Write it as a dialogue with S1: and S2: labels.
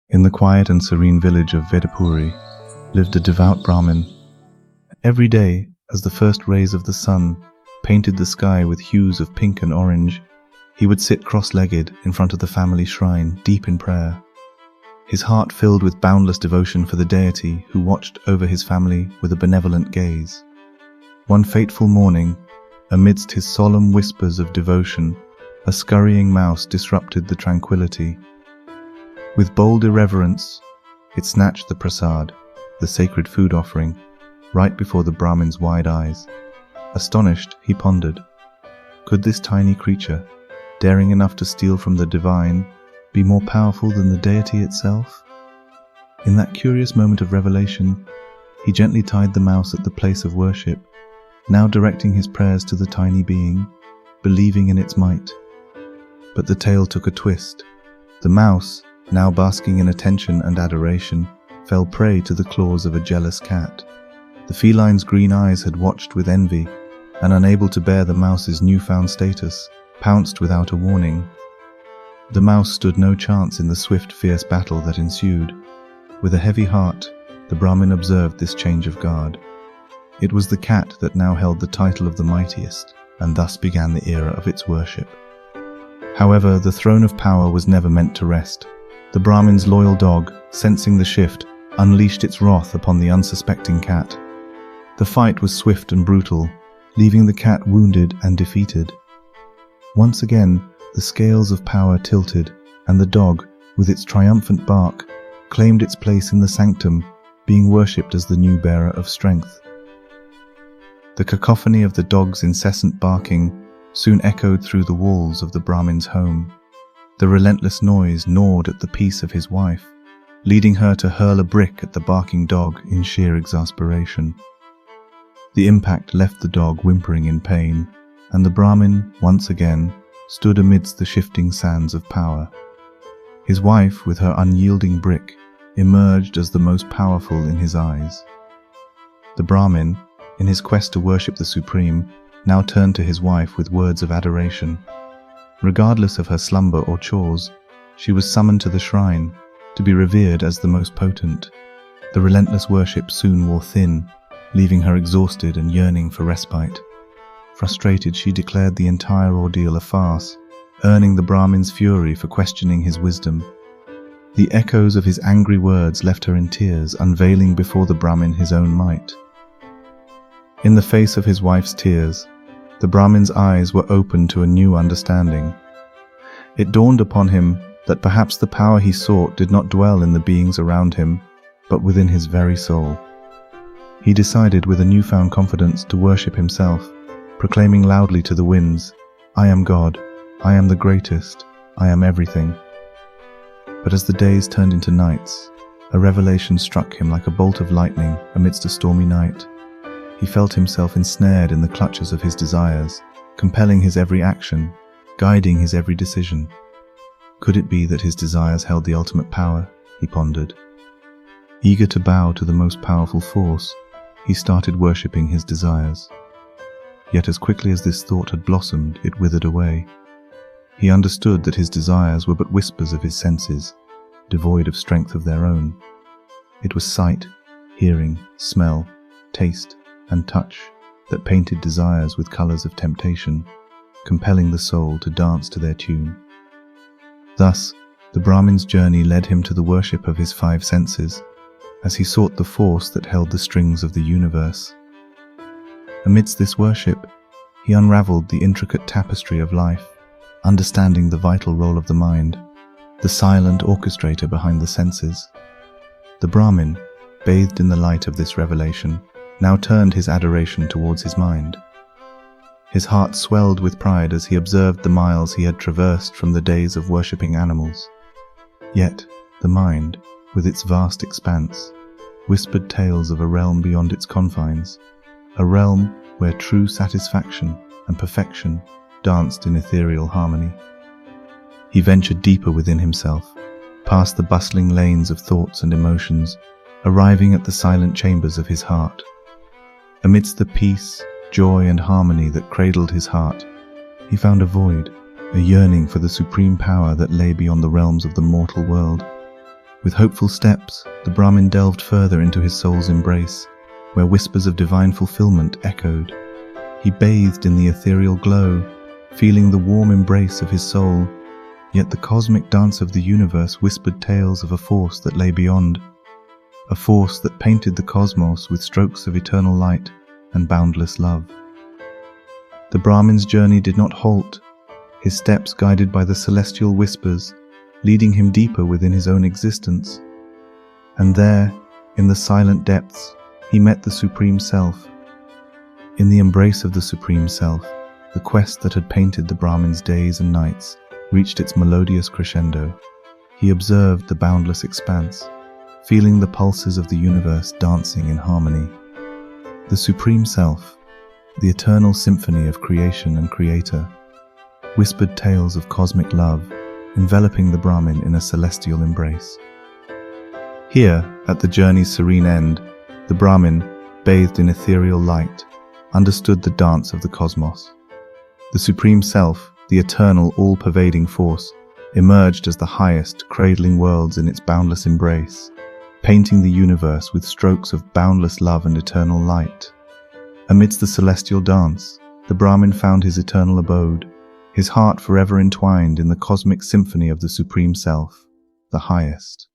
S1: In the quiet and serene village of Vedapuri lived a devout Brahmin. Every day, as the first rays of the sun painted the sky with hues of pink and orange, he would sit cross-legged in front of the family shrine, deep in prayer. His heart filled with boundless devotion for the deity who watched over his family with a benevolent gaze. One fateful morning, amidst his solemn whispers of devotion, a scurrying mouse disrupted the tranquility. With bold irreverence, it snatched the prasad, the sacred food offering, right before the Brahmin's wide eyes. Astonished, he pondered, could this tiny creature, daring enough to steal from the divine, be more powerful than the deity itself? In that curious moment of revelation, he gently tied the mouse at the place of worship, now directing his prayers to the tiny being, believing in its might. But the tale took a twist. The mouse, now basking in attention and adoration, fell prey to the claws of a jealous cat. The feline's green eyes had watched with envy, and unable to bear the mouse's newfound status, pounced without a warning. The mouse stood no chance in the swift, fierce battle that ensued. With a heavy heart, the Brahmin observed this change of guard. It was the cat that now held the title of the Mightiest, and thus began the era of its worship. However, the throne of power was never meant to rest. The Brahmin's loyal dog, sensing the shift, unleashed its wrath upon the unsuspecting cat. The fight was swift and brutal, leaving the cat wounded and defeated. Once again, the scales of power tilted, and the dog, with its triumphant bark, claimed its place in the sanctum, being worshipped as the new bearer of strength. The cacophony of the dog's incessant barking soon echoed through the walls of the Brahmin's home. The relentless noise gnawed at the peace of his wife, leading her to hurl a brick at the barking dog in sheer exasperation. The impact left the dog whimpering in pain, and the Brahmin, once again, stood amidst the shifting sands of power. His wife, with her unyielding brick, emerged as the most powerful in his eyes. The Brahmin, in his quest to worship the Supreme, now turned to his wife with words of adoration. Regardless of her slumber or chores, she was summoned to the shrine, to be revered as the most potent. The relentless worship soon wore thin, leaving her exhausted and yearning for respite. Frustrated, she declared the entire ordeal a farce, earning the Brahmin's fury for questioning his wisdom. The echoes of his angry words left her in tears, unveiling before the Brahmin his own might. In the face of his wife's tears, the Brahmin's eyes were opened to a new understanding. It dawned upon him that perhaps the power he sought did not dwell in the beings around him, but within his very soul. He decided with a newfound confidence to worship himself, proclaiming loudly to the winds, "I am God, I am the greatest, I am everything." But as the days turned into nights, a revelation struck him like a bolt of lightning amidst a stormy night. He felt himself ensnared in the clutches of his desires, compelling his every action, guiding his every decision. Could it be that his desires held the ultimate power? He pondered. Eager to bow to the most powerful force, he started worshipping his desires. Yet as quickly as this thought had blossomed, it withered away. He understood that his desires were but whispers of his senses, devoid of strength of their own. It was sight, hearing, smell, taste, and touch that painted desires with colors of temptation, compelling the soul to dance to their tune. Thus, the Brahmin's journey led him to the worship of his five senses, as he sought the force that held the strings of the universe. Amidst this worship, he unraveled the intricate tapestry of life, understanding the vital role of the mind, the silent orchestrator behind the senses. The Brahmin, bathed in the light of this revelation, now turned his adoration towards his mind. His heart swelled with pride as he observed the miles he had traversed from the days of worshipping animals. Yet, the mind, with its vast expanse, whispered tales of a realm beyond its confines, a realm where true satisfaction and perfection danced in ethereal harmony. He ventured deeper within himself, past the bustling lanes of thoughts and emotions, arriving at the silent chambers of his heart. Amidst the peace, joy, and harmony that cradled his heart, he found a void, a yearning for the supreme power that lay beyond the realms of the mortal world. With hopeful steps, the Brahmin delved further into his soul's embrace, where whispers of divine fulfilment echoed. He bathed in the ethereal glow, feeling the warm embrace of his soul, yet the cosmic dance of the universe whispered tales of a force that lay beyond, a force that painted the cosmos with strokes of eternal light and boundless love. The Brahmin's journey did not halt, his steps guided by the celestial whispers, leading him deeper within his own existence. And there, in the silent depths, he met the Supreme Self. In the embrace of the Supreme Self, the quest that had painted the Brahmin's days and nights reached its melodious crescendo. He observed the boundless expanse, feeling the pulses of the universe dancing in harmony. The Supreme Self, the eternal symphony of creation and creator, whispered tales of cosmic love, enveloping the Brahmin in a celestial embrace. Here, at the journey's serene end, the Brahmin, bathed in ethereal light, understood the dance of the cosmos. The Supreme Self, the eternal, all-pervading force, emerged as the highest, cradling worlds in its boundless embrace, painting the universe with strokes of boundless love and eternal light. Amidst the celestial dance, the Brahmin found his eternal abode, his heart forever entwined in the cosmic symphony of the Supreme Self, the highest.